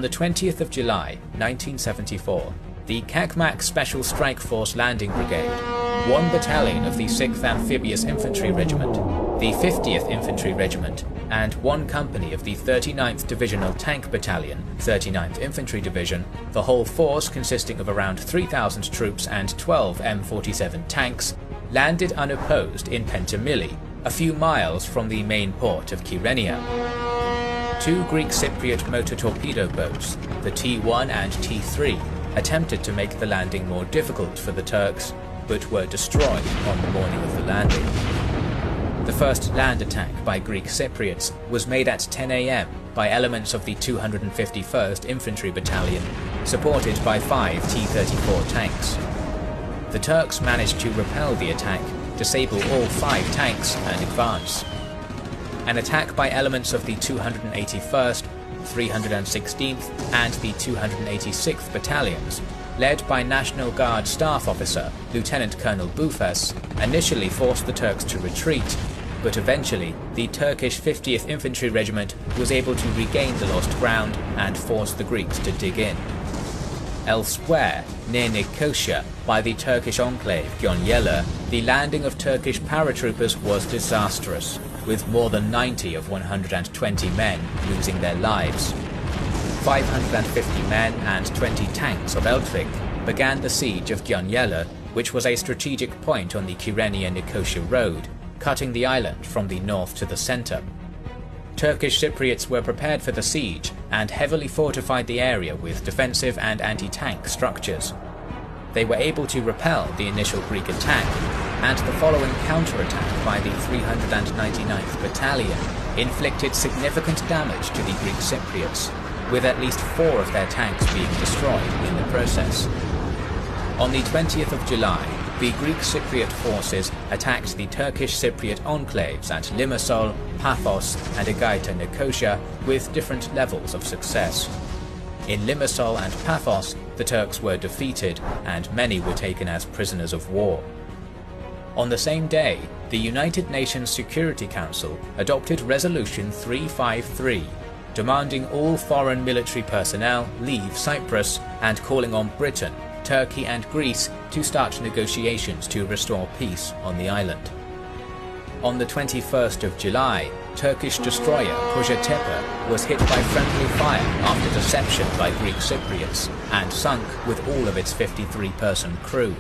the 20th of July 1974, the Kakmak Special Strike Force Landing Brigade, 1 battalion of the 6th Amphibious Infantry Regiment, the 50th Infantry Regiment, and 1 company of the 39th Divisional Tank Battalion, 39th Infantry Division, the whole force consisting of around 3,000 troops and 12 M47 tanks, landed unopposed in Pentamili, a few miles from the main port of Kyrenia. 2 Greek Cypriot motor torpedo boats, the T1 and T3, attempted to make the landing more difficult for the Turks, but were destroyed on the morning of the landing. The first land attack by Greek Cypriots was made at 10 AM by elements of the 251st Infantry Battalion, supported by 5 T-34 tanks. The Turks managed to repel the attack, disable all 5 tanks and advance. An attack by elements of the 281st, 316th and the 286th Battalions, led by National Guard Staff Officer Lieutenant Colonel Bufas, initially forced the Turks to retreat, but eventually the Turkish 50th Infantry Regiment was able to regain the lost ground and force the Greeks to dig in. Elsewhere, near Nicosia, by the Turkish enclave Gözüyle, the landing of Turkish paratroopers was disastrous, with more than 90 of 120 men losing their lives. 550 men and 20 tanks of Eltvik began the siege of Gözüyle, which was a strategic point on the Kyrenia-Nicosia road, cutting the island from the north to the centre. Turkish Cypriots were prepared for the siege and heavily fortified the area with defensive and anti-tank structures. They were able to repel the initial Greek attack, and the following counterattack by the 399th Battalion inflicted significant damage to the Greek Cypriots, with at least 4 of their tanks being destroyed in the process. On the 20th of July, the Greek Cypriot forces attacked the Turkish Cypriot enclaves at Limassol, Paphos and Agaita Nicosia with different levels of success. In Limassol and Paphos, the Turks were defeated and many were taken as prisoners of war. On the same day, the United Nations Security Council adopted Resolution 353, demanding all foreign military personnel leave Cyprus and calling on Britain, Turkey and Greece to start negotiations to restore peace on the island. On the 21st of July, Turkish destroyer Kocatepe was hit by friendly fire after deception by Greek Cypriots and sunk with all of its 53-person crew.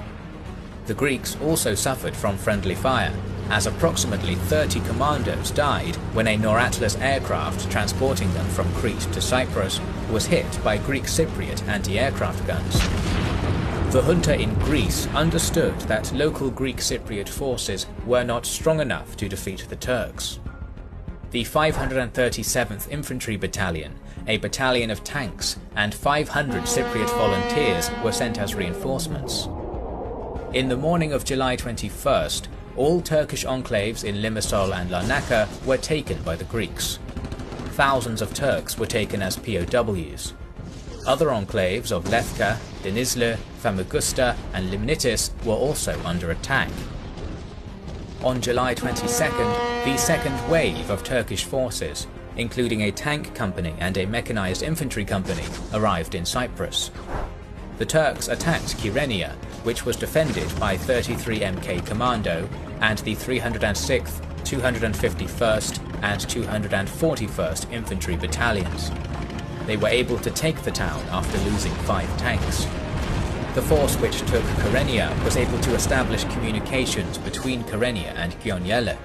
The Greeks also suffered from friendly fire, as approximately 30 commandos died when a Nor-Atlas aircraft transporting them from Crete to Cyprus was hit by Greek Cypriot anti-aircraft guns. The junta in Greece understood that local Greek Cypriot forces were not strong enough to defeat the Turks. The 537th Infantry Battalion, a battalion of tanks, and 500 Cypriot volunteers were sent as reinforcements. In the morning of July 21st, all Turkish enclaves in Limassol and Larnaca were taken by the Greeks. Thousands of Turks were taken as POWs. Other enclaves of Lefka, Denizli, Famagusta and Limnitis were also under attack. On July 22nd, the second wave of Turkish forces, including a tank company and a mechanized infantry company, arrived in Cyprus. The Turks attacked Kyrenia, which was defended by 33 MK Commando and the 306th, 251st and 241st Infantry Battalions. They were able to take the town after losing 5 tanks. The force which took Kyrenia was able to establish communications between Kyrenia and Gözüyle.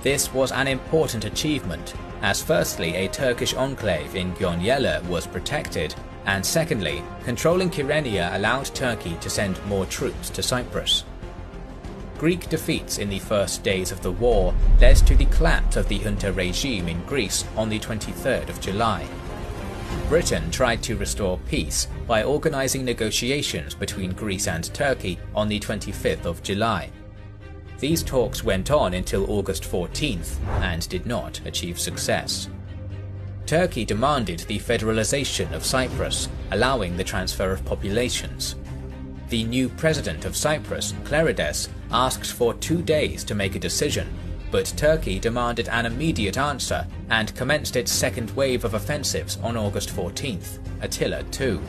This was an important achievement, as firstly a Turkish enclave in Gözüyle was protected, and secondly, controlling Kyrenia allowed Turkey to send more troops to Cyprus. Greek defeats in the first days of the war led to the collapse of the junta regime in Greece on the 23rd of July. Britain tried to restore peace by organising negotiations between Greece and Turkey on the 25th of July. These talks went on until August 14th and did not achieve success. Turkey demanded the federalization of Cyprus, allowing the transfer of populations. The new president of Cyprus, Clerides, asked for 2 days to make a decision, but Turkey demanded an immediate answer and commenced its second wave of offensives on August 14th, Attila II.